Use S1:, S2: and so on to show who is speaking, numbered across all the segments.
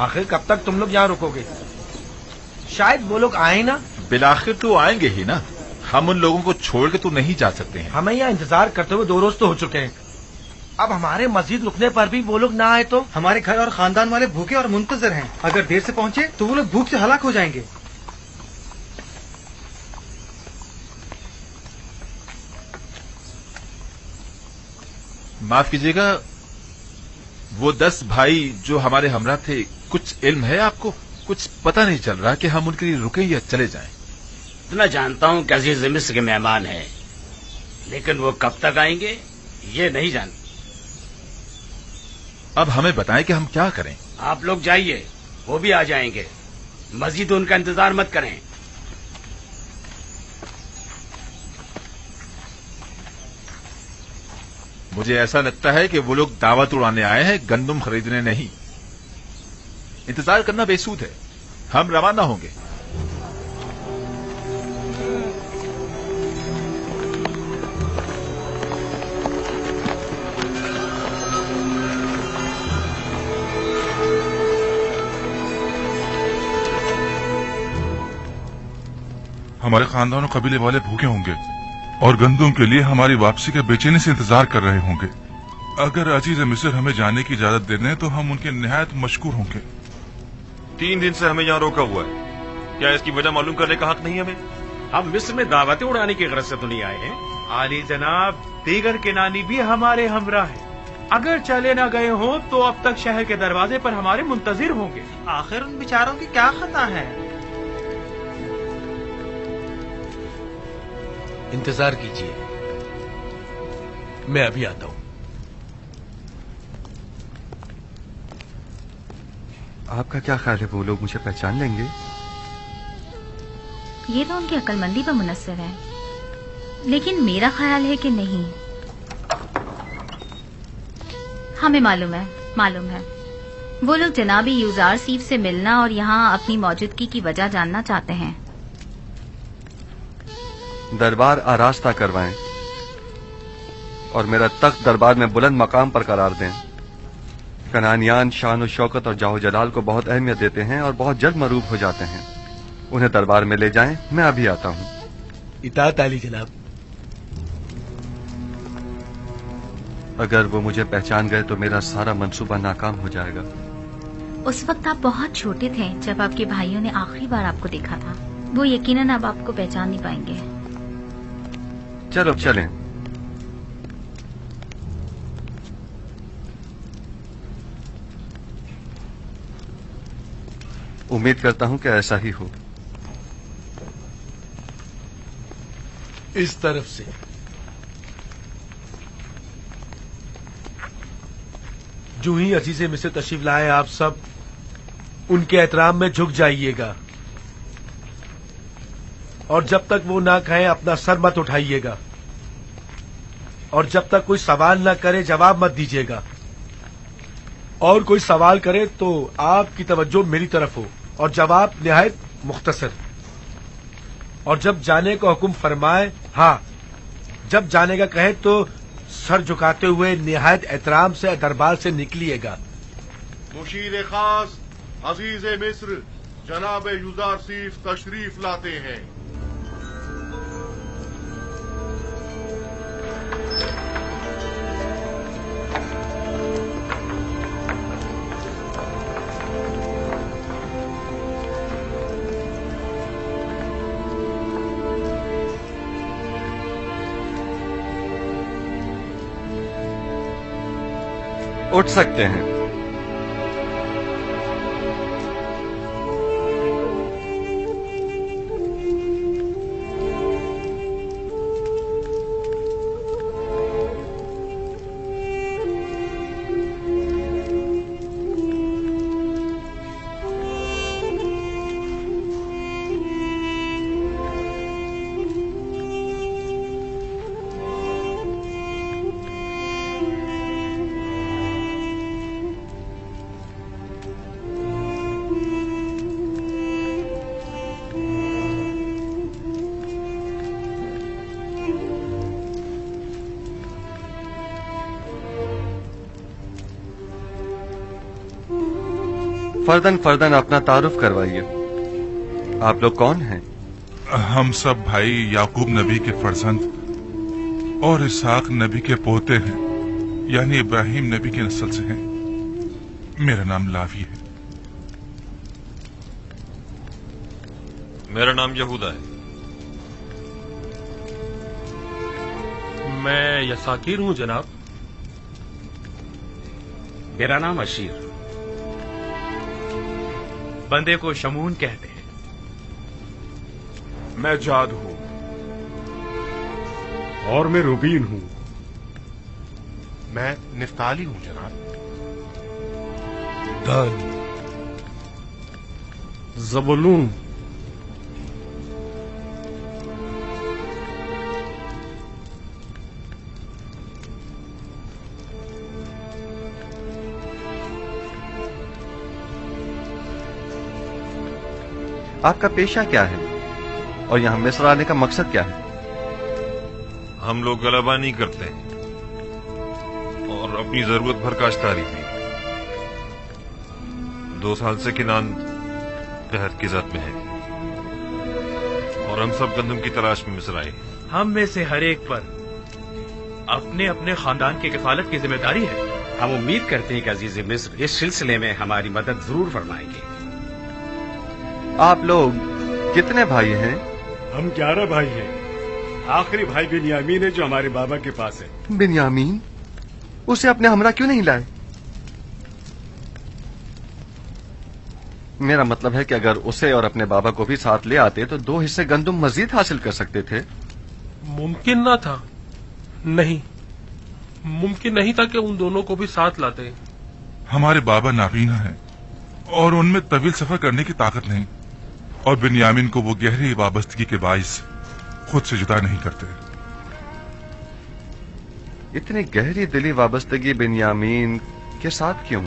S1: आखिर कब तक तुम लोग यहाँ रुकोगे? शायद वो लोग आए ना।
S2: बिलाखिर तो आएंगे ही ना, हम उन लोगों को छोड़ के तो नहीं जा सकते हैं।
S1: हमें यहाँ इंतजार करते हुए 2 रोज तो हो चुके हैं। अब हमारे मस्जिद रुकने पर भी वो लोग ना आए तो?
S3: हमारे घर और खानदान वाले भूखे और मुंतजर हैं। अगर देर से पहुंचे तो वो लोग भूख से हलाक हो जाएंगे।
S2: माफ कीजिएगा, वो 10 भाई जो हमारे हमरा थे, कुछ इल्म है आपको? कुछ पता नहीं चल रहा कि हम उनके लिए रुकें या चले जाएं।
S4: इतना जानता हूं कि अजीज मिस्र के मेहमान हैं, लेकिन वो कब तक आएंगे ये नहीं जानता।
S2: अब हमें बताएं कि हम क्या करें।
S4: आप लोग जाइए, वो भी आ जाएंगे। मस्जिद उनका इंतजार मत करें।
S2: मुझे ऐसा लगता है कि वो लोग दावत उड़ाने आए हैं, गंदुम खरीदने नहीं। इंतजार करना बेसूद है, हम रवाना होंगे।
S5: हमारे खानदान और कबीले वाले भूखे होंगे और गंदुम के लिए हमारी वापसी के बेचैनी से इंतजार कर रहे होंगे। अगर अजीज मिस्र हमें जाने की इजाजत दे दें तो हम उनके निहायत मशकूर होंगे।
S6: 3 दिन से हमें यहाँ रोका हुआ है, क्या इसकी वजह मालूम करने का हक नहीं हमें?
S7: हम मिस्र में दावतें उड़ाने की गरज से तो नहीं आए हैं। आली जनाब, दीगर किनानी भी हमारे हमरा है। अगर चले ना गए हो तो अब तक शहर के दरवाजे पर हमारे मुंतजिर होंगे।
S3: आखिर उन बेचारों की क्या खता है?
S1: इंतजार कीजिए, मैं अभी आता हूं।
S8: आपका क्या ख्याल है, वो लोग मुझे पहचान लेंगे?
S9: ये तो उनकी अक्लमंदी पर मुनस्सर है, लेकिन मेरा ख्याल है कि नहीं। हमें मालूम है वो लोग जनाबी यूजार सीफ से मिलना और यहाँ अपनी मौजूदगी की वजह जानना चाहते हैं।
S8: दरबार आरास्ता करवाएं और मेरा तख्त दरबार में बुलंद मकाम पर करार दें। कनानियान शान और शौकत और जाहो जलाल को बहुत अहमियत देते हैं और बहुत जल्द मरूफ हो जाते हैं। उन्हें दरबार में ले जाएं, मैं अभी आता हूं।
S1: इताअत आली जनाब।
S8: अगर वो मुझे पहचान गए तो मेरा सारा मंसूबा नाकाम हो जाएगा।
S9: उस वक्त आप बहुत छोटे थे जब आपके भाइयों ने आखिरी बार आपको देखा था। वो यकीनन अब आपको पहचान नहीं पाएंगे।
S8: चलो चलें। उम्मीद करता हूं कि ऐसा ही हो।
S1: इस तरफ से जो ही अजीज़े मिस्र तशरीफ लाए, आप सब उनके एहतराम में झुक जाइएगा और जब तक वो ना कहें अपना सर मत उठाइएगा और जब तक कोई सवाल ना करे जवाब मत दीजिएगा। और कोई सवाल करे तो आपकी तवज्जो मेरी तरफ हो और जवाब निहायत मुख्तसर। और जब जाने का हुक्म फरमाए, हाँ, जब जाने का कहे तो सर झुकाते हुए निहायत एहतराम से दरबार से निकलिएगा।
S6: मुशीर खास अजीज मिस्र जनाब यूजार सीफ तशरीफ लाते हैं।
S8: उठ सकते हैं। फर्दन फर्दन अपना तारुफ करवाइए। आप लोग कौन हैं?
S5: हम सब भाई याकूब नबी के फर्जंद और इसहाक नबी के पोते हैं, यानी इब्राहिम नबी की नस्ल से हैं। मेरा नाम लावी है।
S10: मेरा नाम यहूदा है।
S1: मैं यसाकीर हूँ जनाब।
S4: मेरा नाम अशीर।
S7: बंदे को शमून कहते हैं।
S1: मैं जाद हूँ।
S11: और मैं रुबीन हूँ।
S6: मैं निफ्ताली हूँ जनाब।
S1: दान।
S11: जबलून।
S8: आपका पेशा क्या है और यहाँ मिस्र आने का मकसद क्या है?
S10: हम लोग गलबा नहीं करते हैं और अपनी जरूरत भर काश्तकारी भी। 2 साल से किनान कहत की जद में है और हम सब गंदम की तलाश में मिस्र आए।
S7: हम में से हर एक पर अपने अपने खानदान की किफालत की जिम्मेदारी है।
S4: हम उम्मीद करते हैं कि अजीज मिस्र इस सिलसिले में हमारी मदद जरूर फरमाएंगे।
S8: आप लोग कितने भाई हैं?
S11: हम 11 भाई हैं। आखिरी भाई बिन्यामीन है जो हमारे बाबा के पास है।
S8: बिन्यामीन? उसे अपने हमरा क्यों नहीं लाए? मेरा मतलब है कि अगर उसे और अपने बाबा को भी साथ ले आते तो 2 हिस्से गंदुम मजीद हासिल कर सकते थे।
S1: मुमकिन ना था। नहीं, मुमकिन नहीं था कि उन दोनों को भी साथ लाते।
S5: हमारे बाबा नाबीना हैं और उनमें तवील सफर करने की ताकत नहीं, और बिन्यामीन को वो गहरी वाबस्तगी के बाइस खुद से जुदा नहीं करते।
S8: इतनी गहरी दिली वाबस्तगी बिन्यामीन के साथ क्यों?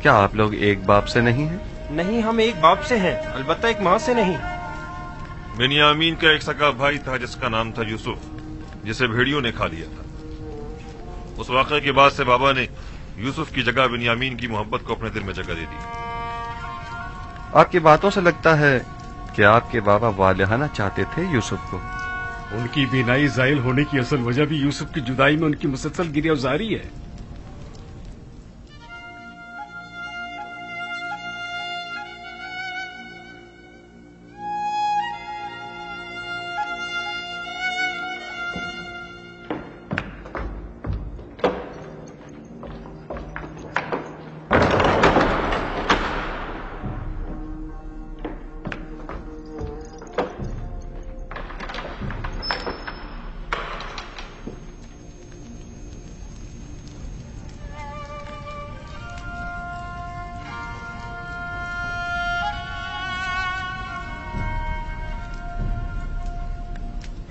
S8: क्या आप लोग एक बाप से नहीं हैं?
S12: नहीं, हम एक बाप से हैं, अलबत्ता एक माँ से नहीं।
S10: बिन्यामीन का एक सगा भाई था जिसका नाम था यूसुफ, जिसे भेड़ियों ने खा लिया था। उस वाक़े के बाद से बाबा ने यूसुफ की जगह बिन्यामीन की मोहब्बत को अपने दिल में जगह दे दी।
S8: आपकी बातों से लगता है कि आपके बाबा वालिहाना चाहते थे यूसुफ को।
S11: उनकी बीनाई जायल होने की असल वजह भी यूसुफ की जुदाई में उनकी मुसलसल गिरफ्तारी है।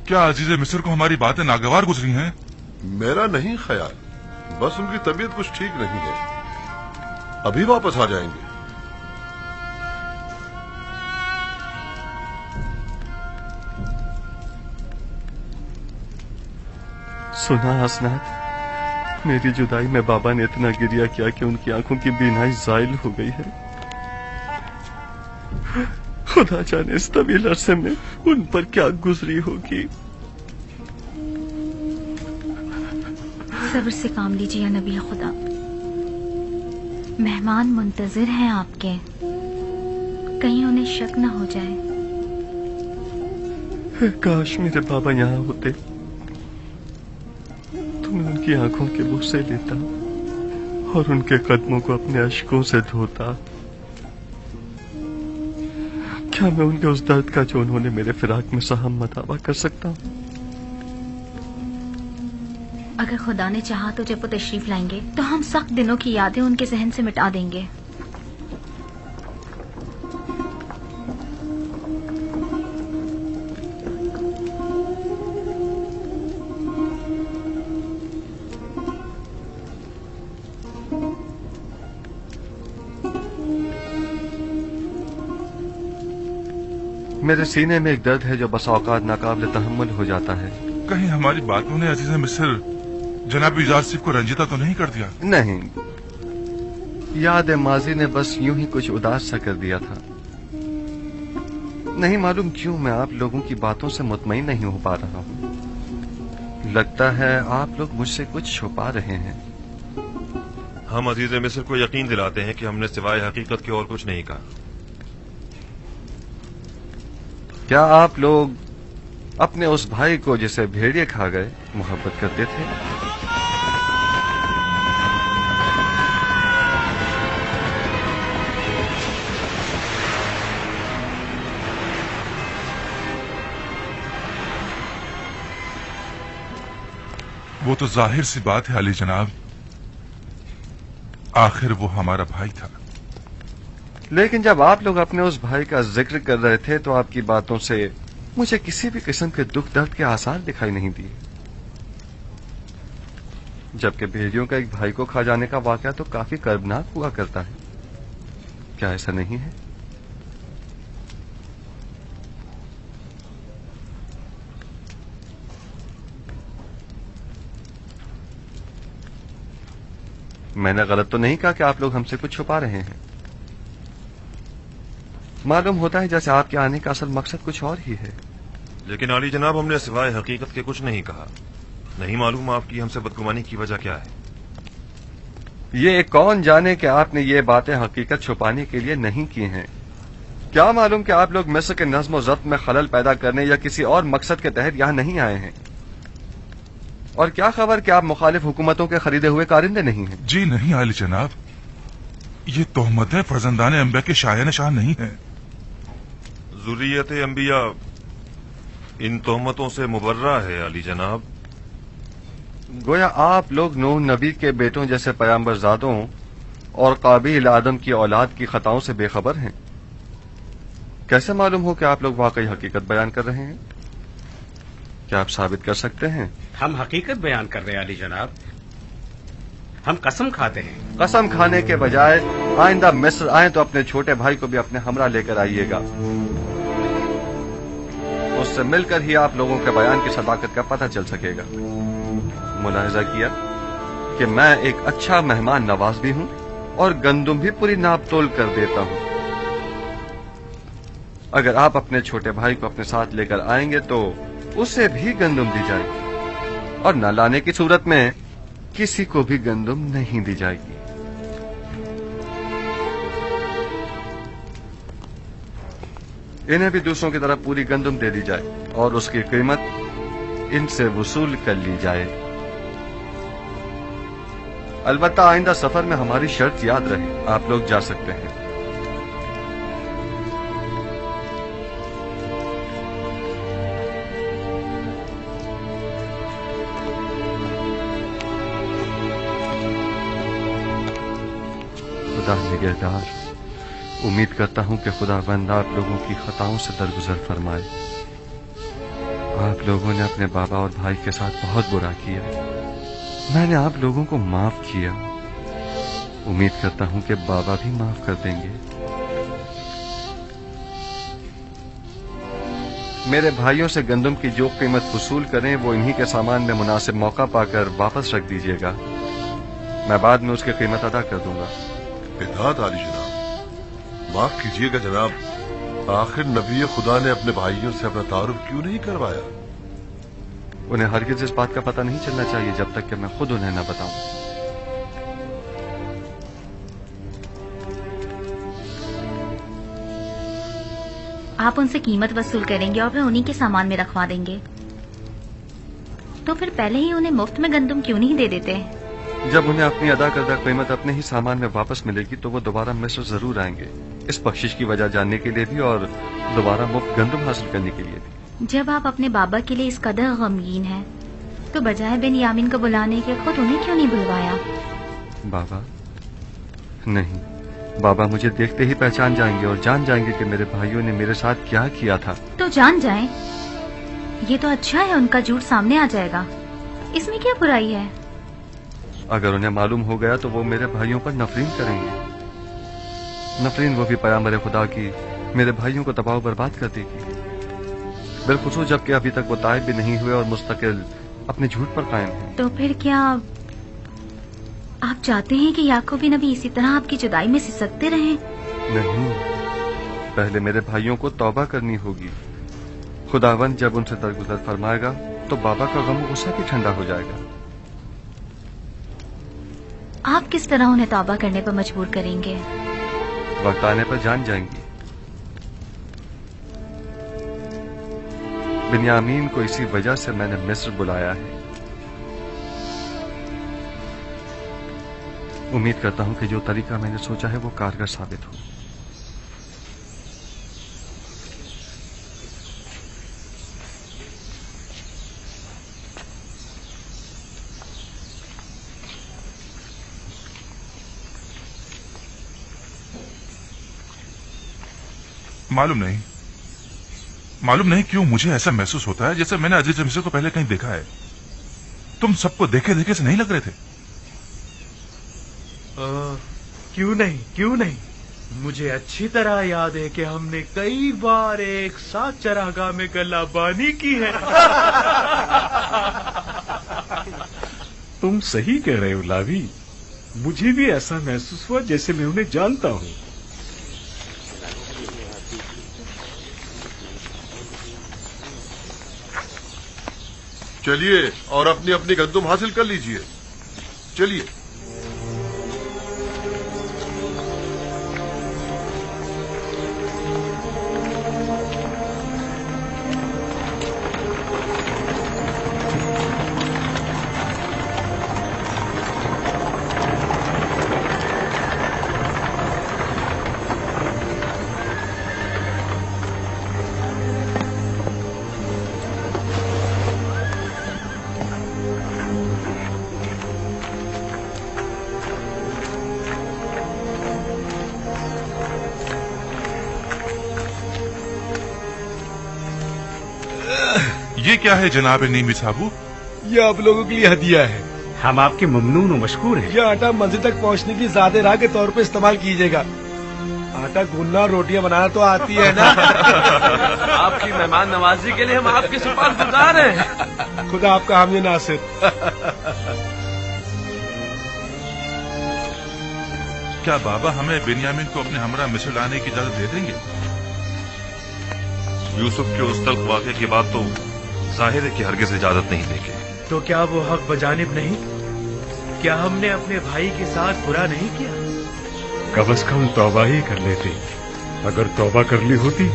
S5: क्या अजीज मिस्र को हमारी बातें नागवार गुजरी हैं?
S6: मेरा नहीं ख्याल, बस उनकी तबीयत कुछ ठीक नहीं है। अभी वापस आ जाएंगे।
S8: सुना हसनात, मेरी जुदाई में बाबा ने इतना गिरिया किया कि उनकी आंखों की बीनाई जायल हो गई है। खुदा जाने इस तवील अरसे में उन पर क्या गुजरी होगी।
S9: सब्र से काम लीजिए नबी खुदा। मेहमान मुंतजिर हैं आपके, कहीं उन्हें शक न हो जाए।
S8: काश मेरे बाबा यहाँ होते तो मैं उनकी आंखों के बुसे लेता और उनके कदमों को अपने अश्कों से धोता। क्या मैं उनके उस दर्द का जो उन्होंने मेरे फिराक में सहा मदावा कर सकता हूँ?
S9: अगर खुदा ने चाहा तो जब वो तशरीफ लाएंगे तो हम सख्त दिनों की यादें उनके जहन से मिटा देंगे।
S8: मेरे सीने में एक दर्द है जो बसा औकात नाकाबिल तहम्मुल हो जाता है।
S5: कहीं हमारी बातों ने अजीज मिस्र जनाब यूजारसीफ को रंजीता तो नहीं कर दिया?
S8: नहीं, याद माजी ने बस यूं ही कुछ उदास सा कर दिया था। नहीं मालूम क्यों मैं आप लोगों की बातों से मुतमईन नहीं हो पा रहा हूं। लगता है आप लोग मुझसे कुछ छुपा रहे हैं।
S10: हम अजीज मिस्र को यकीन दिलाते हैं कि हमने सिवाय हकीकत के और कुछ नहीं कहा।
S8: क्या आप लोग अपने उस भाई को जिसे भेड़िए खा गए मोहब्बत करते थे?
S5: वो तो जाहिर सी बात है अली जनाब, आखिर वो हमारा भाई था।
S8: लेकिन जब आप लोग अपने उस भाई का जिक्र कर रहे थे तो आपकी बातों से मुझे किसी भी किस्म के दुख दर्द के आसार दिखाई नहीं दिए। जबकि भेड़ियों का एक भाई को खा जाने का वाकया तो काफी कर्बनाक हुआ करता है, क्या ऐसा नहीं है? मैंने गलत तो नहीं कहा कि आप लोग हमसे कुछ छुपा रहे हैं। मालूम होता है जैसे आपके आने का असल मकसद कुछ और ही है।
S10: लेकिन आली जनाब, हमने सिवाय हकीकत के कुछ नहीं कहा। नहीं मालूम आपकी हमसे बदगुमानी की वजह क्या है।
S8: ये कौन जाने कि आपने ये बातें हकीकत छुपाने के लिए नहीं की हैं। क्या मालूम कि आप लोग मिस्र के नज्म और ज़ब्त में खलल पैदा करने या किसी और मकसद के तहत यहां नहीं आए हैं। और क्या खबर कि आप मुखालिफ हुकूमतों के खरीदे हुए कारिंदे नहीं हैं।
S5: जी नहीं आली जनाब, ये तोहमतें फर्जंदान अंबिया के शाया निशान नहीं है।
S10: ज़ुर्रियत अंबिया इन तोहमतों से मुबर्रा है अली जनाब।
S8: गोया आप लोग नूह नबी के बेटों जैसे पैगंबरजादों और काबिल आदम की औलाद की खताओं से बेखबर हैं। कैसे मालूम हो कि आप लोग वाकई हकीकत बयान कर रहे हैं? क्या आप साबित कर सकते हैं?
S4: हम हकीकत बयान कर रहे हैं अली जनाब। हम कसम खाते हैं।
S8: कसम खाने के बजाय आइंदा मिस्र आए तो अपने छोटे भाई को भी अपने हमरा लेकर आइएगा। उससे मिलकर ही आप लोगों के बयान की सदाकत का पता चल सकेगा। मुलाहिजा किया कि मैं एक अच्छा मेहमान नवाज भी हूं और गंदुम भी पूरी नाप तोल कर देता हूं। अगर आप अपने छोटे भाई को अपने साथ लेकर आएंगे तो उसे भी गंदुम दी जाएगी और न लाने की सूरत में किसी को भी गंदुम नहीं दी जाएगी। इन्हें भी दूसरों की तरह पूरी गंदुम दे दी जाए और उसकी कीमत इनसे वसूल कर ली जाए। अलबत्ता आइंदा सफर में हमारी शर्त याद रहे, आप लोग जा सकते हैं। खुदा निगहदार, उम्मीद करता हूं कि खुदाबंद आप लोगों की खताओं से दरगुजर फरमाए। आप लोगों ने अपने बाबा और भाई के साथ बहुत बुरा किया, मैंने आप लोगों को माफ किया। उम्मीद करता हूं कि बाबा भी माफ कर देंगे। मेरे भाइयों से गंदम की जो कीमत वसूल करें वो इन्हीं के सामान में मुनासिब मौका पाकर वापस रख दीजिएगा। मैं बाद में उसकी कीमत अदा कर दूंगा।
S6: इताअत आली जनाब। माफ कीजिएगा जनाब, आखिर नबी खुदा ने अपने भाइयों से अपना तारुफ क्यों नहीं करवाया?
S8: उन्हें हरगिज इस बात का पता नहीं चलना चाहिए जब तक कि मैं खुद उन्हें न बताऊं।
S9: आप उनसे कीमत वसूल करेंगे और फिर उन्हीं के सामान में रखवा देंगे, तो फिर पहले ही उन्हें मुफ्त में गंदम क्यों नहीं दे देते?
S8: जब उन्हें अपनी अदा करदा कीमत अपने ही सामान में वापस मिलेगी तो वो दोबारा मिस्र जरूर आएंगे, इस बख्शिश की वजह जानने के लिए भी और दोबारा मुफ्त गंदम हासिल करने के लिए भी।
S9: जब आप अपने बाबा के लिए इस कदर गमगीन हैं, तो बजाय बेनियामीन को बुलाने के खुद उन्हें क्यों नहीं बुलवाया?
S8: बाबा नहीं, बाबा मुझे देखते ही पहचान जाएंगे और जान जाएंगे कि मेरे भाइयों ने मेरे साथ क्या किया था।
S9: तो जान जाएं। ये तो अच्छा है, उनका झूठ सामने आ जाएगा, इसमें क्या बुराई है?
S8: अगर उन्हें मालूम हो गया तो वो मेरे भाइयों पर नफरीन करेंगे। नफरीन वो भी पैगंबर खुदा की मेरे भाइयों को तबाह बर्बाद कर देगी, बिलखुसूस जबकि अभी तक वो ताइब भी नहीं हुए और मुस्तकिल अपने झूठ पर कायम हैं।
S9: तो फिर क्या آپ چاہتے ہیں کہ یعقوب نبی اسی طرح آپ کی جدائی میں سسکتے رہیں؟
S8: نہیں، پہلے میرے بھائیوں کو توبہ کرنی ہوگی. خداوند جب ان سے درگزر فرمائے گا تو بابا کا غم و غصہ بھی ٹھنڈا ہو جائے گا.
S9: آپ کس طرح انہیں توبہ کرنے پر مجبور کریں گے؟
S8: وقت آنے پر جان جائیں گی. بنیامین کو اسی وجہ سے میں نے مصر بلایا ہے. امید کرتا ہوں کہ جو طریقہ میں نے سوچا ہے وہ کارگر ثابت ہو.
S5: معلوم نہیں کیوں مجھے ایسا محسوس ہوتا ہے جیسے میں نے عزیز مصر کو پہلے کہیں دیکھا ہے. تم سب کو دیکھے دیکھے سے نہیں لگ رہے تھے؟
S7: کیوں نہیں مجھے اچھی طرح یاد ہے کہ ہم نے کئی بار ایک ساتھ چراگاہ میں گلہ بانی کی ہے.
S11: تم صحیح کہہ رہے ہو لاوی، مجھے بھی ایسا محسوس ہوا جیسے میں انہیں جانتا ہوں.
S6: چلیے اور اپنی اپنی گندم حاصل کر لیجئے. چلیے.
S5: یہ کیا ہے جناب نیمی صاحب؟
S1: یہ آپ لوگوں کے لیے ہدیہ ہے.
S11: ہم آپ کے ممنون و مشکور ہیں.
S1: یہ آٹا منزل تک پہنچنے کی زیادہ راہ کے طور پہ استعمال کیجیے گا. آٹا گوننا اور روٹیاں بنانا تو آتی ہے نا.
S12: آپ کی مہمان نوازی کے لیے ہم آپ کے سپاس گزار ہیں.
S1: خدا آپ کا حامی ناصر.
S5: کیا بابا ہمیں بنیامین کو اپنے ہمراہ مصر لانے کی اجازت دے دیں گے؟
S10: یوسف کے اس تلخ واقعے کے بعد تو ظاہر ہے کہ ہرگز اجازت نہیں دیں گے.
S7: تو کیا وہ حق بجانب نہیں؟ کیا ہم نے اپنے بھائی کے ساتھ برا نہیں کیا؟
S11: کم از کم توبہ ہی کر لیتے. اگر توبہ کر لی ہوتی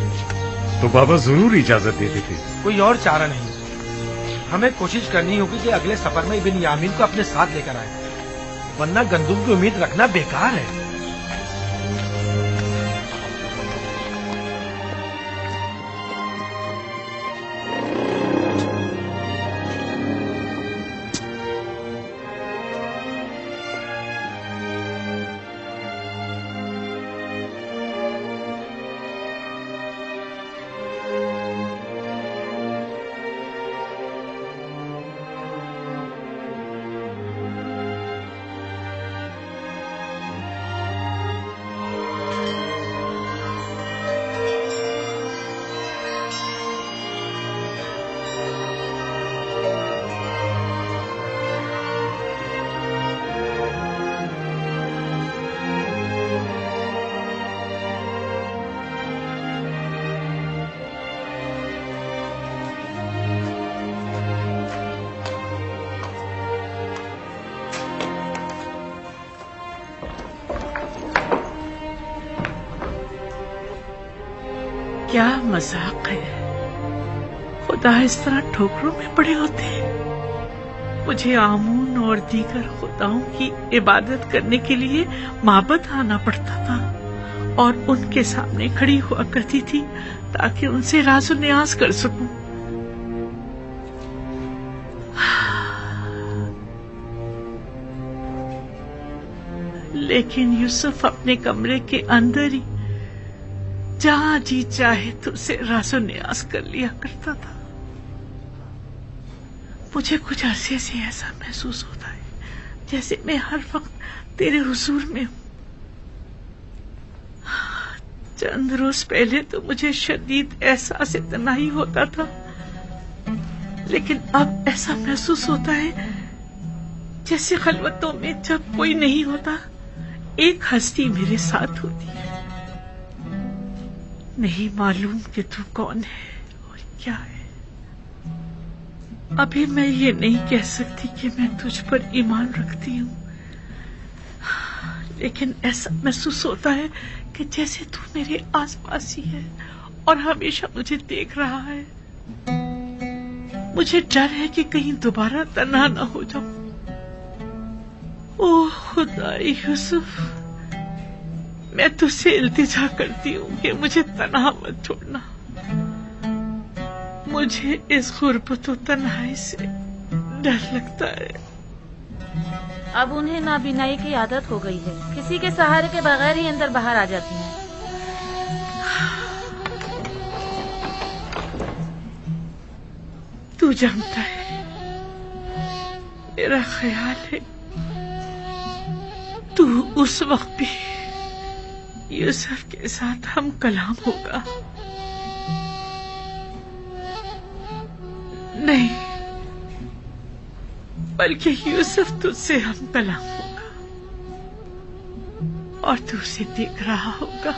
S11: تو بابا ضرور اجازت دے دیتے.
S1: کوئی اور چارہ نہیں. ہمیں کوشش کرنی ہوگی کہ اگلے سفر میں بنیامین کو اپنے ساتھ لے کر آئے، ورنہ گندم کی امید رکھنا بیکار ہے.
S13: کیا مذاق ہے، خدا اس طرح ٹھوکروں میں پڑے ہوتے ہیں. مجھے آمون اور دیگر خداؤں کی عبادت کرنے کے لیے معبد آنا پڑتا تھا اور ان کے سامنے کھڑی ہوا کرتی تھی تاکہ ان سے راز و نیاز کر سکوں. لیکن یوسف اپنے کمرے کے اندر ہی جہاں جی چاہے تو اسے راز و نیاز کر لیا کرتا تھا. مجھے کچھ عرصے سے ایسا محسوس ہوتا ہے جیسے میں ہر وقت تیرے حضور میں ہوں. چند روز پہلے تو مجھے شدید احساس تنہائی ہوتا تھا، لیکن اب ایسا محسوس ہوتا ہے जैसे खलवतों में जब कोई नहीं होता एक हस्ती मेरे साथ होती है। नहीं मालूम कि तू कौन है और क्या है। अभी मैं ये नहीं कह सकती कि मैं तुझ पर ईमान रखती हूँ, लेकिन ऐसा महसूस होता है कि जैसे तू मेरे आसपास ही है और हमेशा मुझे देख रहा है। मुझे डर है कि कहीं दोबारा तन्हा ना हो जाऊं। ओह खुदा यूसुफ, मैं तुझसे इल्तिजा करती हूँ कि मुझे तन्हा मत छोड़ना। मुझे इस गुर्बत और तन्हाई से डर लगता है।
S14: अब उन्हें नाबीनाई की आदत हो गई है, किसी के सहारे के बगैर ही अंदर बाहर आ जाती हैं।
S13: तू जानता है, मेरा ख्याल है तू उस वक्त भी यूसुफ के साथ हम कलाम होगा। नहीं, बल्कि यूसुफ तुझसे हम कलाम होगा और तू उसे देख रहा होगा।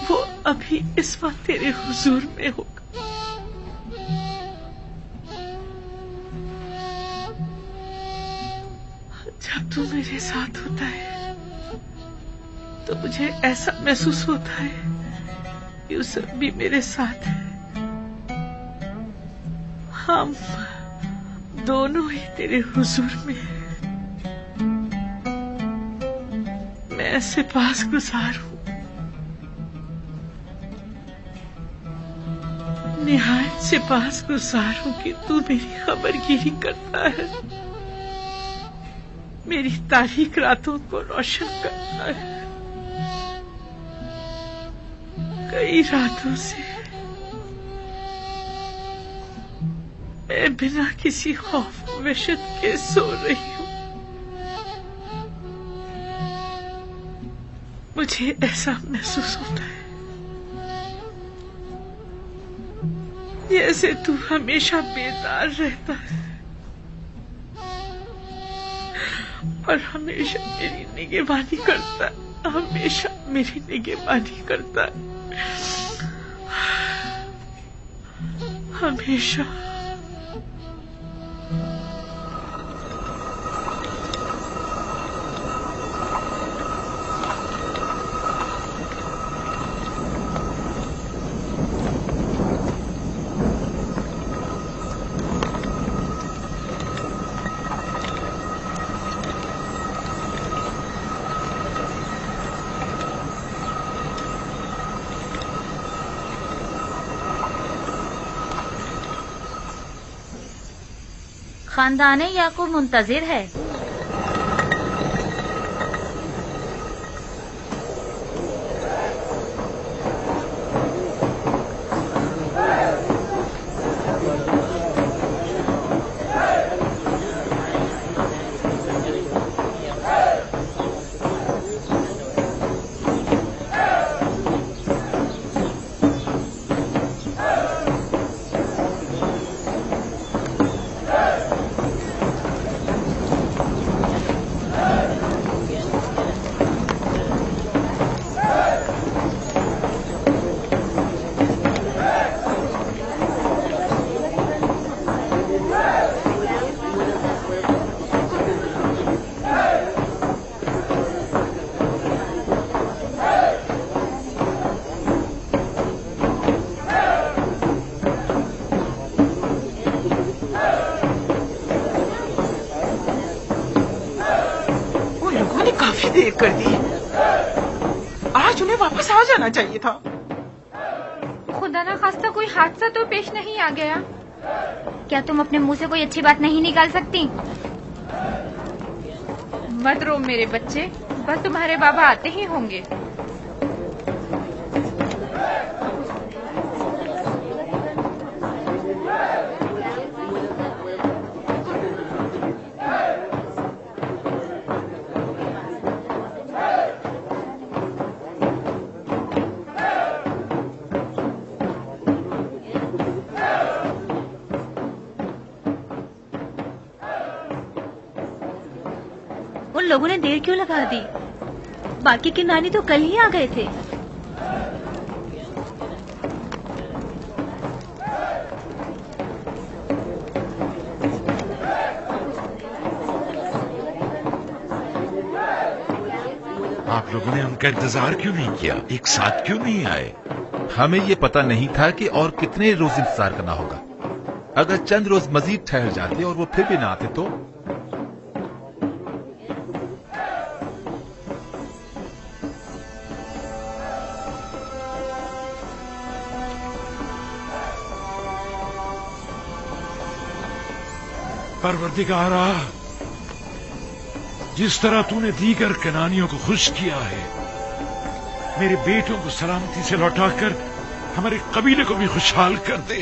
S13: वो अभी इस वक्त तेरे हुजूर में होगा। जब तू मेरे साथ होता है तो मुझे ऐसा महसूस होता है यूसुफ भी मेरे साथ है। हम दोनों ही तेरे हुजूर में हैं। मैं सिपासगुजार हूँ, निहायत सिपासगुजार हूँ कि तू मेरी खबरगिरी करता है, मेरी तारीख रातों को रोशन करता है। कई रातों से मैं बिना किसी खौफ वहशत के सो रही हूँ। मुझे ऐसा महसूस होता है जैसे तू हमेशा बेदार रहता है और हमेशा मेरी निगहबानी करता है, हमेशा मेरी निगहबानी करता है, हमेशा।
S14: खानदाने याकूब मुंतजिर है।
S13: देर कर दी, आज उन्हें वापस आ जाना चाहिए था।
S9: खुदा ना खास्ता कोई हादसा तो पेश नहीं आ गया। क्या तुम अपने मुंह से कोई अच्छी बात नहीं निकाल सकती? मत रो मेरे बच्चे, बस तुम्हारे बाबा आते ही होंगे। लोगों ने देर क्यों लगा दी? बाकी के नानी तो कल ही आ गए थे।
S15: आप लोगों ने उनका इंतजार क्यों नहीं किया? एक साथ क्यों नहीं आए?
S2: हमें ये पता नहीं था कि और कितने रोज इंतजार करना होगा। अगर चंद रोज मजीद ठहर जाते और वो फिर भी ना आते तो?
S15: परवरदिगारा, जिस तरह तूने दीगर कनानियों को खुश किया है, मेरे बेटों को सलामती से लौटाकर हमारे कबीले को भी खुशहाल कर दे।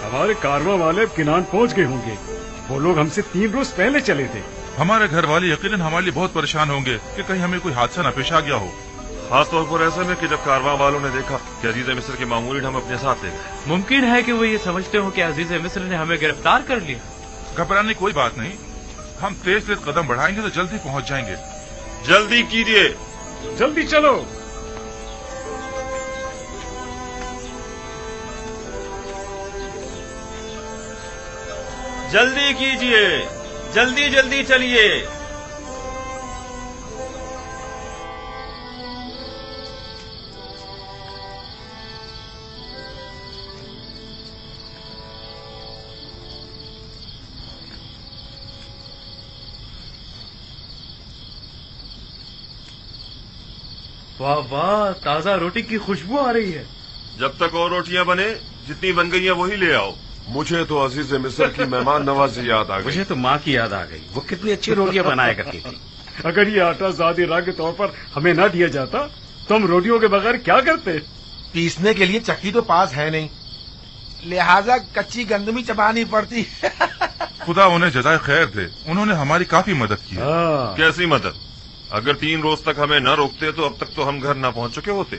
S11: हमारे कारवां वाले अब किनान पहुंच गए होंगे। वो लोग हमसे 3 रोज पहले चले थे।
S5: हमारे घर वाले यकीनन हमारे लिए बहुत परेशान होंगे कि कहीं हमें कोई हादसा न पेश आ गया हो।
S10: खास तौर पर ऐसे में कि जब कारवां वालों ने देखा कि अजीज मिस्र के मामूली हम अपने साथ ले गए।
S7: मुमकिन है कि वो ये समझते हो कि अजीज मिस्र ने हमें गिरफ्तार कर लिया।
S5: घबराने की कोई बात नहीं, हम तेज तेज कदम बढ़ाएंगे तो जल्दी पहुंच जाएंगे।
S10: जल्दी कीजिए,
S11: जल्दी चलो।
S10: जल्दी कीजिए, जल्दी जल्दी चलिए।
S7: वाह वाह, ताजा रोटी की खुशबू आ रही है।
S10: जब तक और रोटियां बने, जितनी बन गई है वही ले आओ।
S6: मुझे तो अजीज मिस्र की मेहमान नवाजी याद आ गई।
S4: मुझे तो माँ की याद आ गई, वो कितनी अच्छी रोटियां बनाया करती थी।
S11: अगर ये आटा ज़ादी राह के तौर पर हमें ना दिया जाता तो हम रोटियों के बगैर क्या करते?
S1: पीसने के लिए चक्की तो पास है नहीं, लिहाजा कच्ची गंदमी चबानी पड़ती।
S5: खुदा उन्हें जज़ाए खैर दे, उन्होंने हमारी काफी मदद की।
S10: कैसी मदद? अगर 3 रोज तक हमें न रोकते तो अब तक तो हम घर न पहुंच चुके होते।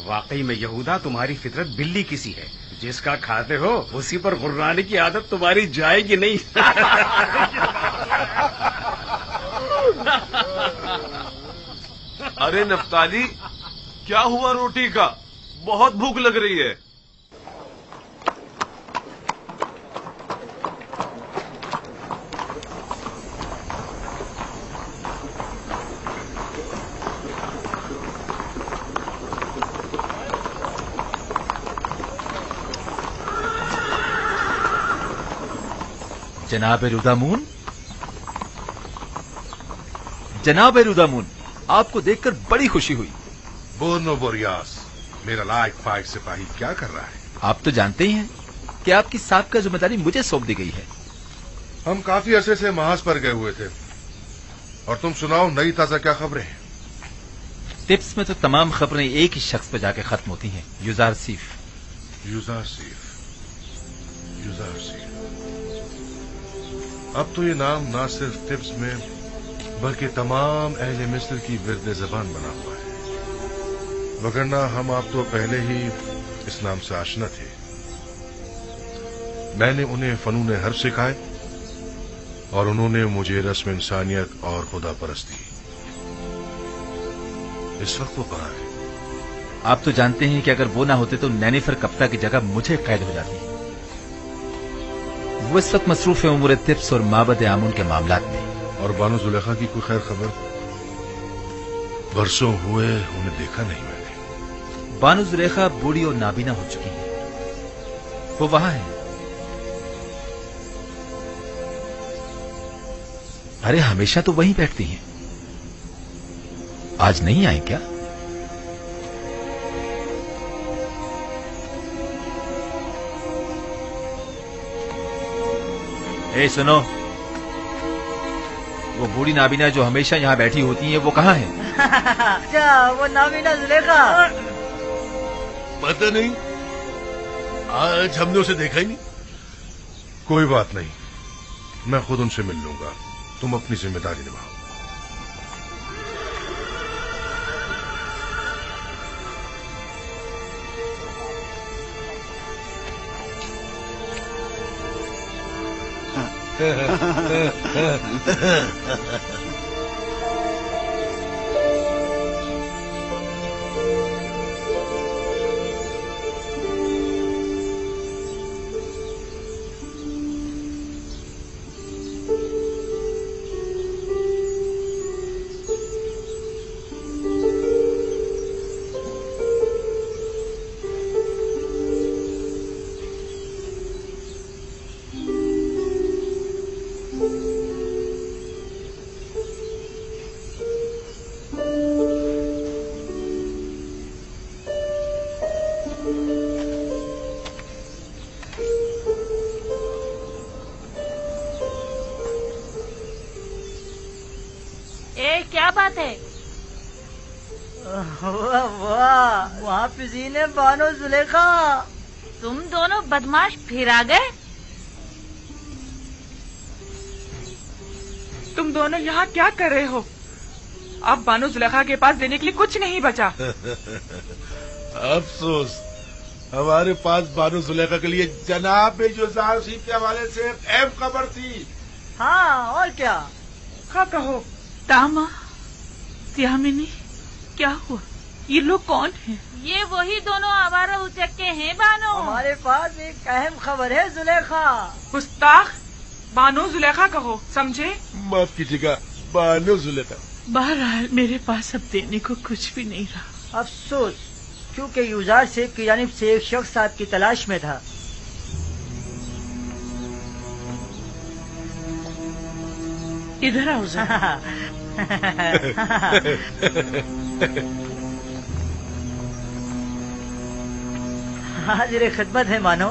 S4: वाकई में यहूदा, तुम्हारी फितरत बिल्ली किसी है। जिसका खाते हो उसी पर गुर्राने की आदत तुम्हारी जाएगी नहीं।
S12: अरे नफ्ताली, क्या हुआ रोटी का? बहुत भूख लग रही है।
S2: जनाब रुदामून, जनाब रुदामून, आपको देखकर बड़ी खुशी हुई।
S16: बोनो बोरियास, मेरा लायक फाइक सिपाही क्या कर रहा है?
S2: आप तो जानते ही हैं कि आपकी साबका जिम्मेदारी मुझे सौंप दी गई है।
S16: हम काफी अरसे से महाज पर गए हुए थे, और तुम सुनाओ नई ताजा क्या खबरें हैं?
S2: टिप्स में तो तमाम खबरें एक ही शख्स पर जाके खत्म होती हैं, युजार सीफ।
S16: युजार सीफ, युजार सीफ। अब तो ये नाम ना सिर्फ टिप्स में बल्कि तमाम अहले मिस्र की विर्द ज़बान बना हुआ है, वगरना हम आप तो पहले ही इस नाम से आशना थे। मैंने उन्हें फनून हर्ब सिखाए और उन्होंने मुझे रस्म इंसानियत और खुदा परस्ती। इस वक्त वो कहाँ है?
S2: आप तो जानते हैं कि अगर वो ना होते तो नैनीफर कप्ता की जगह मुझे कैद हो जाती। वो इस वक्त मसरूफ है उमूर तिब्स और माबद आमून के मामलात में।
S16: और बानो जुलेखा की कोई खैर खबर? बरसों हुए उन्हें देखा नहीं मैंने।
S2: बानो जुलेखा बूढ़ी और नाबीना हो चुकी है, वो वहां है। अरे हमेशा तो वहीं बैठती हैं, आज नहीं आए क्या? ए सुनो, वो बूढ़ी नाबीना जो हमेशा यहाँ बैठी होती है वो कहाँ है?
S17: क्या वो नाबीना जुलेखा?
S6: पता नहीं, आज हमने उसे देखा ही नहीं।
S16: कोई बात नहीं, मैं खुद उनसे मिल लूंगा। तुम अपनी जिम्मेदारी निभाओ।
S14: क्या बात है?
S17: वाह वाह, वहाँ फिजीन है बानो जुलेखा।
S14: तुम दोनों बदमाश फिर आ गए?
S18: तुम दोनों यहाँ क्या कर रहे हो? अब बानो जुलेखा के पास देने के लिए कुछ नहीं बचा।
S1: अफसोस, हमारे पास बानो जुलेखा के लिए जनाब युजार सी के हवाले से अहम खबर थी।
S17: हाँ, और क्या?
S18: हाँ कहो।
S13: तामा, त्यामिनी, क्या हुआ? ये लोग कौन हैं?
S14: ये वही दोनों आवारा उचक्के हैं बानो।
S17: हमारे पास एक अहम खबर है जुलेखा।
S18: गुस्ताख, बानो जुलेखा कहो, समझे?
S1: माफ कीजिएगा, बानो जुलेखा।
S13: बहरहाल मेरे पास अब देने को कुछ भी नहीं रहा।
S17: अफसोस, क्योंकि युजार सेब की जानिब से एक शख्स आपकी तलाश में था।
S13: इधर आओ जरा।
S17: हाजिर खिदमत है मानो।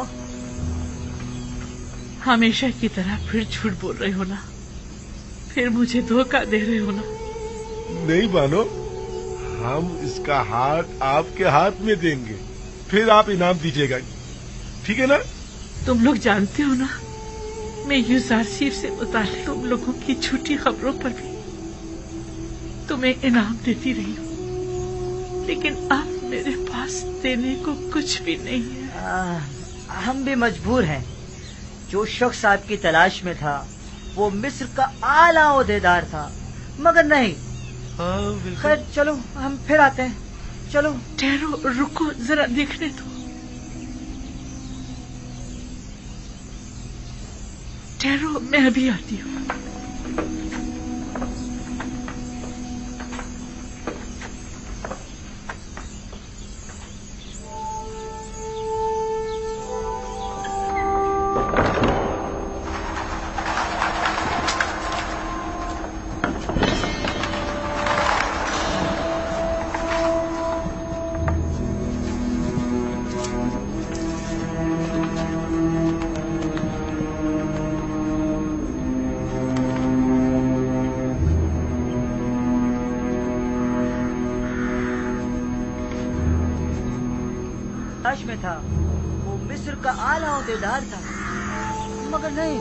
S13: हमेशा की तरह फिर झूठ बोल रहे हो ना? फिर मुझे धोखा दे रहे हो ना?
S1: नहीं मानो, हम इसका हाथ आपके हाथ में देंगे, फिर आप इनाम दीजिएगा, ठीक है ना?
S13: तुम लोग जानते हो ना, मैं युजार सेब से मुताल्लिक तुम लोगों की झूठी खबरों पर भी तुम्हें इनाम देती रही हूँ, लेकिन अब मेरे पास देने को कुछ भी नहीं है।
S17: हम भी मजबूर हैं। जो शख्स आपकी तलाश में था वो मिस्र का आला ओहदेदार था, मगर नहीं। खैर चलो, हम फिर आते हैं। चलो।
S13: ठहरो, रुको, जरा देखने दो। ठहरो, मैं अभी आती हूँ।
S17: में था, वो मिस्र का आला ओहदेदार था, मगर नहीं।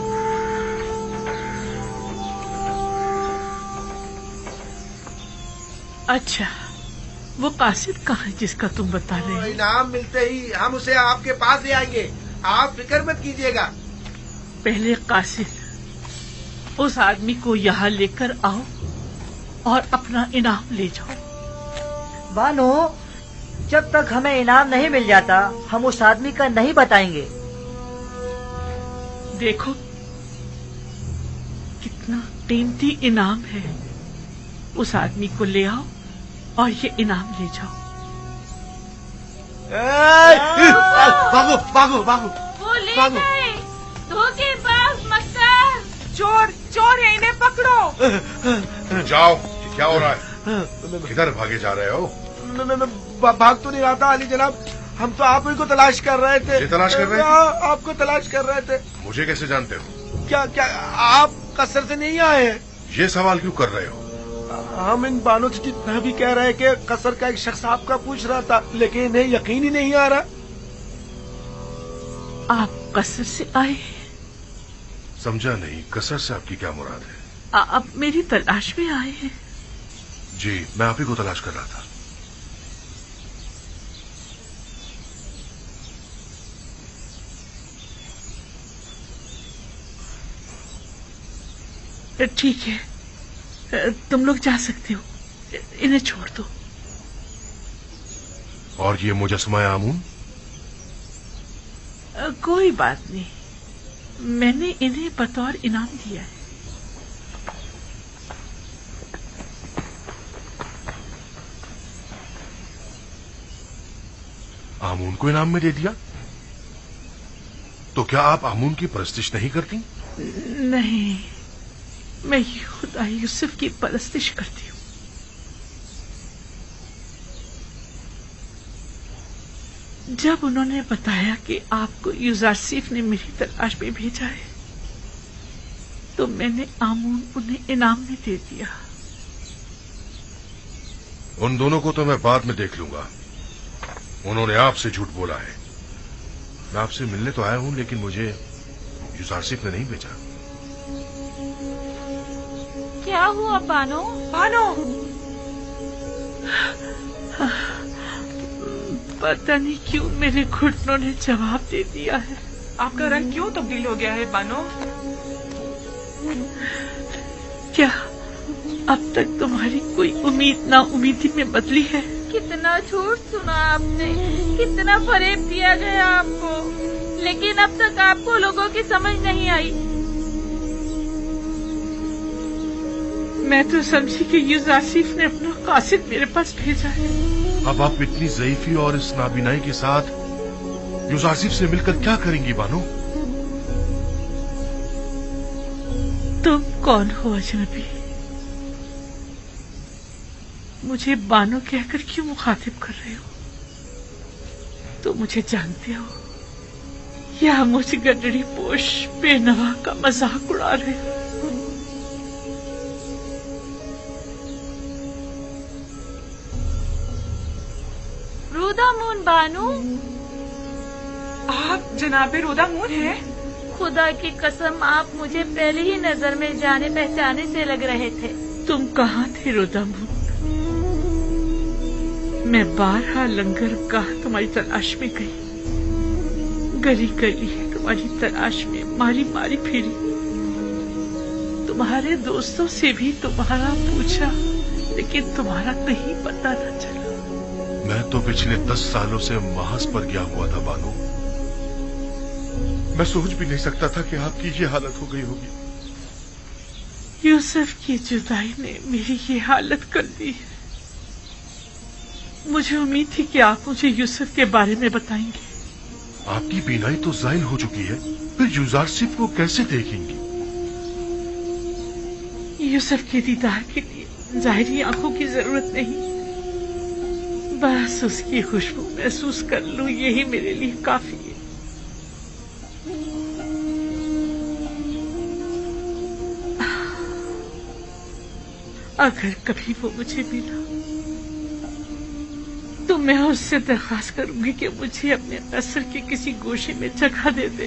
S13: अच्छा, वो कासिद कहाँ है जिसका तुम बता रहे हो?
S1: इनाम मिलते ही हम उसे आपके पास ले आएंगे, आप फिक्र मत कीजिएगा।
S13: पहले कासिद, उस आदमी को यहाँ लेकर आओ और अपना इनाम ले जाओ।
S17: बानो, जब तक हमें इनाम नहीं मिल जाता हम उस आदमी का नहीं बताएंगे।
S13: देखो कितना कीमती इनाम है, उस आदमी को ले आओ और ये इनाम ले जाओ।
S1: भागो भागो भागो।
S14: वो ले गए, धोखेबाज मक्कार।
S18: चोर चोर है, इन्हें पकड़ो।
S16: जाओ, क्या हो रहा है? किधर भागे जा रहे हो?
S1: मैं भाग तो नहीं रहा था अली जनाब, हम तो आप ही को तलाश कर रहे थे।
S16: ये तलाश कर रहे थे?
S1: आपको तलाश कर रहे थे।
S16: मुझे कैसे जानते हो?
S1: क्या क्या आप कसर से नहीं आए हैं?
S16: ये सवाल क्यों कर रहे हो?
S1: हम इन बानों से जितना भी कह रहे हैं कि कसर का एक शख्स आपका पूछ रहा था, लेकिन इन्हें यकीन ही नहीं आ रहा।
S13: आप कसर से आए?
S16: समझा नहीं, कसर से आपकी क्या मुराद है?
S13: आप मेरी तलाश में आए हैं?
S16: जी, मैं आप ही को तलाश कर रहा था।
S13: ठीक है, तुम लोग जा सकते हो, इन्हें छोड़ दो।
S16: और ये मुजस्समा आमून?
S13: कोई बात नहीं, मैंने इन्हें बतौर इनाम दिया है।
S16: आमून को इनाम में दे दिया? तो क्या आप आमून की परस्तिश नहीं करती?
S13: नहीं, मैं खुदा यूसुफ की परस्तिश करती हूँ। जब उन्होंने बताया कि आपको यूजारसीफ ने मेरी तलाश में भेजा है, तो मैंने आमून उन्हें इनाम में दे दिया।
S16: उन दोनों को तो मैं बाद में देख लूंगा। उन्होंने आपसे झूठ बोला है। मैं आपसे मिलने तो आया हूं, लेकिन मुझे यूजारसीफ ने नहीं भेजा।
S14: क्या हुआ बानो?
S18: बानो,
S13: पता नहीं क्यों मेरे घुटनों ने जवाब दे दिया है।
S18: आपका रंग क्यों तब्दील हो गया है बानो?
S13: क्या अब तक तुम्हारी कोई उम्मीद ना उम्मीदी में बदली है?
S14: कितना झूठ सुना आपने, कितना फरेब दिया गया आपको, लेकिन अब तक आपको लोगों की समझ नहीं आई।
S13: मैं तो समझी कि यूजारसीफ ने अपना कासिद मेरे पास भेजा है।
S16: अब आप इतनी ज़ईफी और इस नाबीनाई के साथ यूजारसीफ से मिलकर क्या करेंगी बानो?
S13: तुम कौन हो अजनबी? मुझे बानो कहकर क्यों मुखातिब कर रहे हो? तो मुझे जानते हो या मुझ गडड़ी पोश बेनवा का मजाक उड़ा रहे हो?
S14: रोदामून बानो,
S18: आप जनाबे रोदामून हैं?
S14: खुदा की कसम, आप मुझे पहले ही नजर में जाने पहचाने से लग रहे थे।
S13: तुम कहाँ थे रोदामून? मैं बारहा लंगर गाह तुम्हारी तलाश में गई, गली गली तुम्हारी तलाश में मारी मारी फिरी, तुम्हारे दोस्तों से भी तुम्हारा पूछा, लेकिन तुम्हारा कहीं पता न चला।
S16: मैं तो पिछले 10 सालों से महज पर गया हुआ था बानो। मैं सोच भी नहीं सकता था कि आपकी ये हालत हो गई होगी।
S13: यूसुफ की जुदाई ने मेरी ये हालत कर दी है। मुझे उम्मीद थी कि आप मुझे यूसुफ के बारे में बताएंगे।
S16: आपकी बीनाई तो ज़ाइल हो चुकी है, फिर यूजारसीफ को कैसे देखेंगी?
S13: यूसुफ के दीदार के लिए जाहिरी आंखों की जरूरत नहीं, बस उसकी खुशबू महसूस कर लूं, यही मेरे लिए काफी है। अगर कभी वो मुझे मिला तो मैं उससे दरख्वास्त करूंगी कि मुझे अपने कसर के किसी गोशे में जगह दे दे,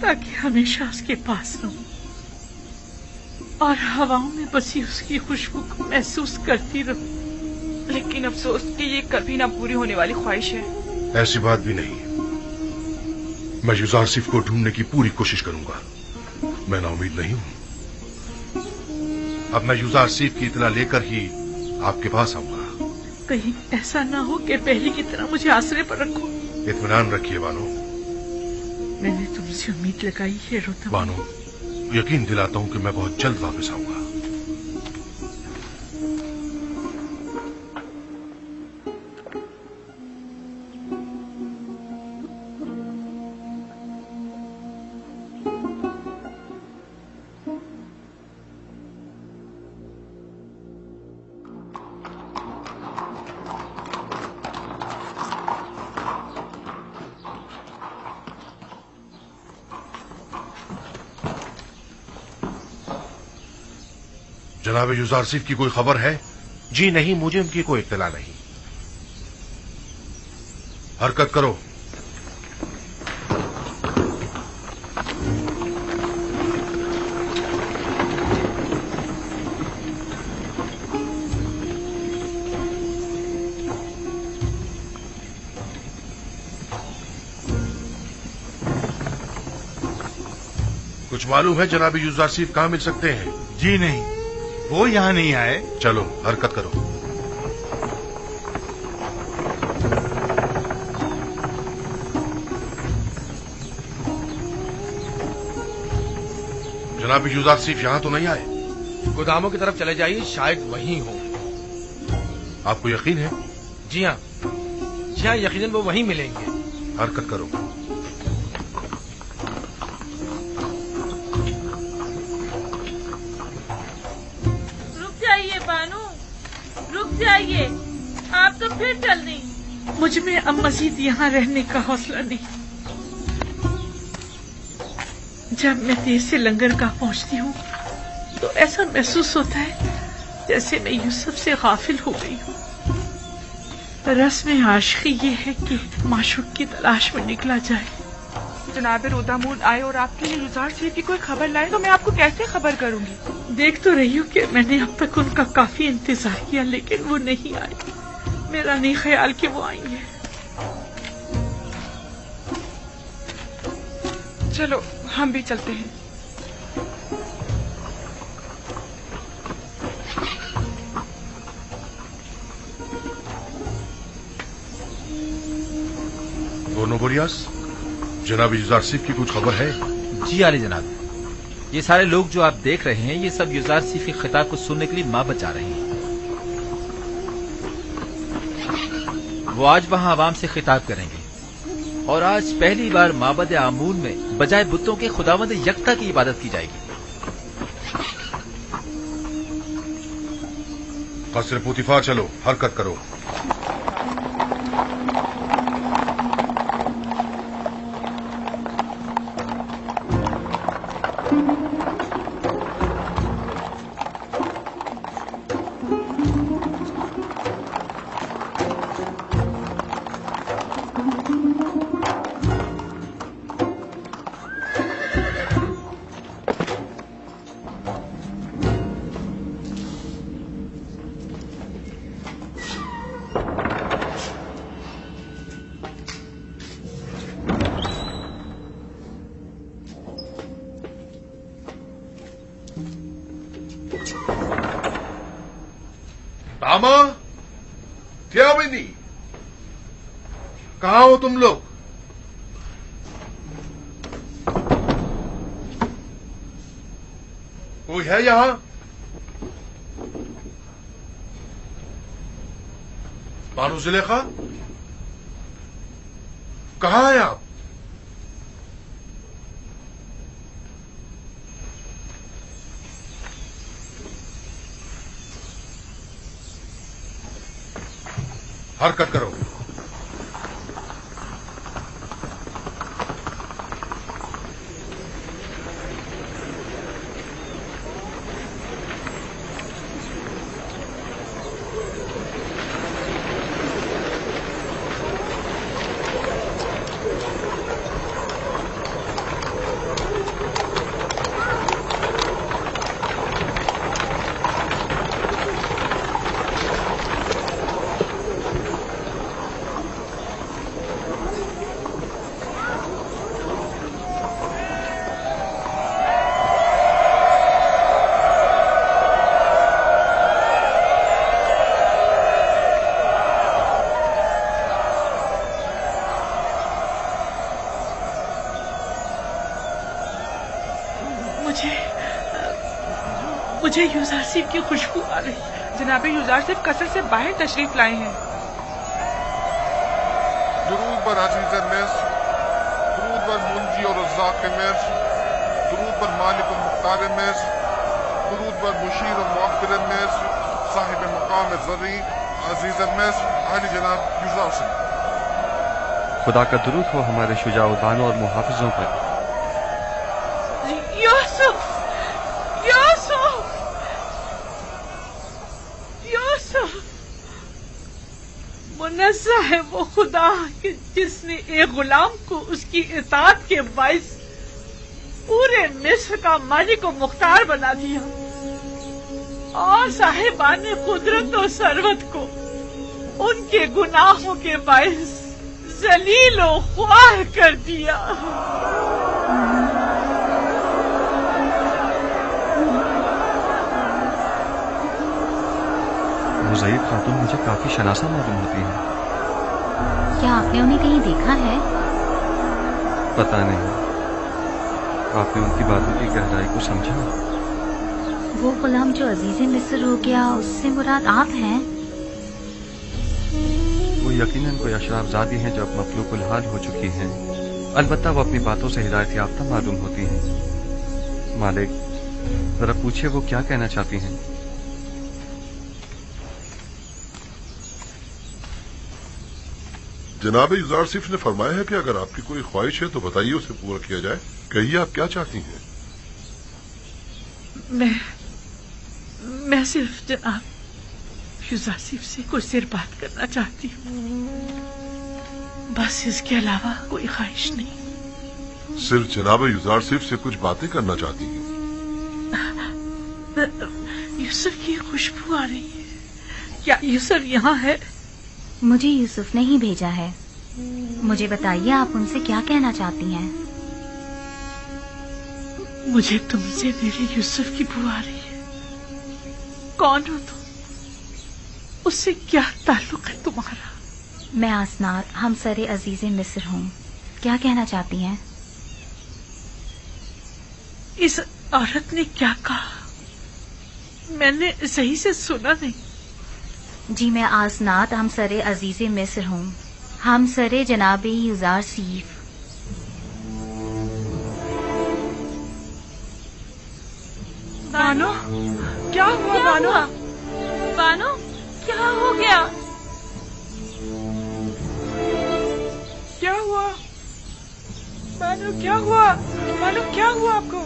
S13: ताकि हमेशा उसके पास रहूं और हवाओं में बसी उसकी खुशबू को महसूस करती रहूं।
S18: लेकिन अफसोस कि ये कभी ना पूरी होने वाली ख्वाहिश है।
S16: ऐसी बात भी नहीं। मैं यूजारसीफ को ढूंढने की पूरी कोशिश करूंगा। मैं नाउमीद नहीं हूं। अब मैं यूजारसीफ की इत्तला लेकर ही आपके पास आऊंगा।
S13: कहीं ऐसा ना हो कि पहले की तरह मुझे आसरे पर रखो।
S16: इत्मीनान रखिए बानो।
S13: मैंने तुमसे उम्मीद लगाई है रोता।
S16: बानो, यकीन दिलाता हूं कि मैं बहुत जल्द वापस आऊंगा। जनाब यूजारसीफ की कोई खबर है? जी नहीं, मुझे उनकी कोई इत्तला नहीं। हरकत करो। कुछ मालूम है जनाब यूसुफ आसिफ कहाँ मिल सकते हैं?
S19: जी नहीं, वो यहाँ नहीं आए।
S16: चलो हरकत करो। जनाब यूसुफ आसिफ यहाँ तो नहीं आए?
S1: गोदामों की तरफ चले जाइए, शायद वहीं हो।
S16: आपको यकीन है?
S1: जी हाँ, यकीनन वो वहीं मिलेंगे।
S16: हरकत करो।
S14: रुक जाइए बानू, रुक जाइए, आप तो फिर चल दी।
S13: मुझ में अब मजीद यहाँ रहने का हौसला नहीं। जब मैं देर से लंगरगाह पहुँचती हूँ तो ऐसा महसूस होता है जैसे मैं यूसुफ से गाफिल हो गई हूँ। रस्म आशिकी ये है कि माशूक की तलाश में निकला जाए।
S18: जनाब रोदामून आए और आपके लिए यूसुफ आसिफ की कोई खबर लाए तो मैं आपको कैसे खबर करूंगी?
S13: देख तो रही हूँ कि मैंने अब तक उनका काफी इंतजार किया, लेकिन वो नहीं आए। मेरा नहीं ख्याल कि वो आएंगे।
S18: चलो हम भी चलते हैं।
S16: दोनों बोरियास, जनाब यूसुफ आसिफ की कुछ खबर है?
S20: जी आले जनाब, ये सारे लोग जो आप देख रहे हैं ये सब यूसुफ आसिफ के खिताब को सुनने के लिए माँ बचा रहे हैं। वो आज वहाँ आवाम से खिताब करेंगे और आज पहली बार माबद आमून में बजाय बुतों के खुदावंद यकता की इबादत की जाएगी।
S16: कसर पुतिफा, चलो हरकत करो। तामा, क्या बनी? कहाँ हो तुम लोग? कोई है यहाँ? बानू जुलेखा, कहाँ हैं आप? हरकत करो।
S13: मुझे यूसुफ आसिफ की खुशबू आ रही है।
S18: जनाब यूसुफ आसिफ कसर से बाहर तशरीफ लाए हैं।
S5: दुरूद बर अजीज़ मिस्र, दुरूद बर मुंजी और रज़्ज़ाक़ मिस्र, दुरूद बर मालिक और मुख्तार मिस्र, दुरूद बर मुशीर और मुअब्बिर मिस्र, साहिब मकाम ज़र्री अजीज़ मिस्र, आली जनाब यूसुफ आसिफ।
S8: खुदा का दुरूद हो हमारे शुजाउदानों और मुहाफिजों पर।
S13: यूसुफ, यूसुफ, यूसुफ, मुनज़्ज़ह है वो खुदा कि जिसने एक गुलाम को उसकी इताअत के बाइस पूरे मिस्र का मालिक और मुख्तार बना दिया और साहिबान कुदरत और सरवत को उनके गुनाहों के बाइस जलील और ख्वार कर दिया।
S8: ضعیف خاتون مجھے کافی شناسا معلوم ہوتی ہیں.
S9: کیا آپ نے انہیں کہیں دیکھا ہے؟
S8: پتہ نہیں. آپ نے ان کی باتوں کی گہرائی کو سمجھا؟
S9: وہ غلام جو عزیز مصر ہو گیا، اس سے مراد آپ ہیں؟
S8: وہ یقیناً کوئی اشراف زادی ہیں جو اب مخلوق الحال ہو چکی ہیں. البتہ وہ اپنی باتوں سے ہدایت یافتہ معلوم ہوتی ہیں. مالک، ذرا پوچھے وہ کیا کہنا چاہتی ہیں.
S6: جناب یوزارسیف نے فرمایا ہے کہ اگر آپ کی کوئی خواہش ہے تو بتائیے، اسے پورا کیا جائے. کہیے آپ کیا چاہتی ہیں.
S13: میں صرف جناب یوزارسیف سے کچھ دیر بات کرنا چاہتی ہوں، بس اس کے علاوہ کوئی خواہش نہیں.
S6: صرف جناب یوزارسیف سے کچھ باتیں کرنا چاہتی ہیں.
S13: یوسف کی خوشبو آ رہی ہے. کیا یوسف یہاں ہے؟
S9: مجھے یوسف نے ہی بھیجا ہے. مجھے بتائیے آپ ان سے کیا کہنا چاہتی ہیں.
S13: مجھے تم سے میرے یوسف کی بو آ رہی ہے. کون ہو تم؟ اس سے کیا تعلق ہے تمہارا؟
S9: میں آسنات ہمسر عزیز مصر ہوں. کیا کہنا چاہتی ہیں؟
S13: اس عورت نے کیا کہا؟ میں نے صحیح سے سنا نہیں.
S9: جی میں آسنات ہمسر عزیز مصر ہوں، ہمسر جناب یوزارسیف.
S18: بانو، کیا ہوا بانو؟
S14: بانو کیا ہو گیا؟
S18: کیا ہوا بانو؟ کیا ہوا بانو؟ کیا ہوا آپ کو؟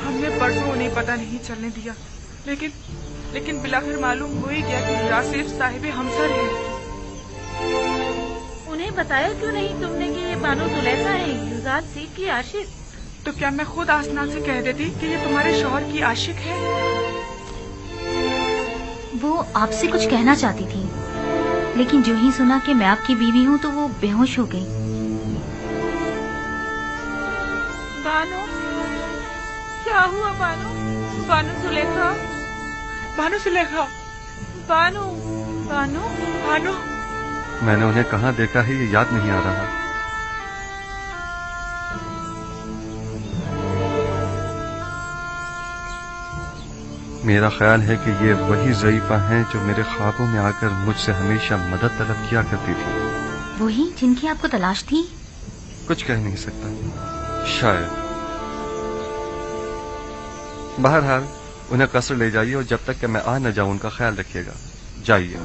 S18: ہم نے برسوں انہیں پتہ نہیں چلنے دیا، لیکن بلاخر معلوم ہو ہی گیا کہ یوزارسیف صاحب ہمسر ہے.
S14: انہیں بتایا کیوں نہیں تم نے کہ یہ بانو زلیخا ہے، یوزارسیف کی عاشق؟
S18: تو کیا میں خود آسنات سے کہہ دیتی کہ یہ تمہارے شوہر کی عاشق ہے؟
S9: وہ آپ سے کچھ کہنا چاہتی تھی، لیکن جو ہی سنا کہ میں آپ کی بیوی ہوں تو وہ بے ہوش ہو گئی.
S14: بانو کیا ہوا؟ بانو، بانو زلیخا،
S18: بانو زلیخا،
S14: بانو، بانو،
S18: بانو.
S8: میں نے انہیں کہاں دیکھا ہے یہ یاد نہیں آ رہا. میرا خیال ہے کہ یہ وہی ضعیفہ ہیں جو میرے خوابوں میں آ کر مجھ سے ہمیشہ مدد طلب کیا کرتی تھی.
S9: وہی جن کی آپ کو تلاش تھی؟
S8: کچھ کہہ نہیں سکتا، شاید. بہرحال انہیں قصر لے جائیے اور جب تک کہ میں آ نہ جاؤں ان کا خیال رکھیے گا. جائیے.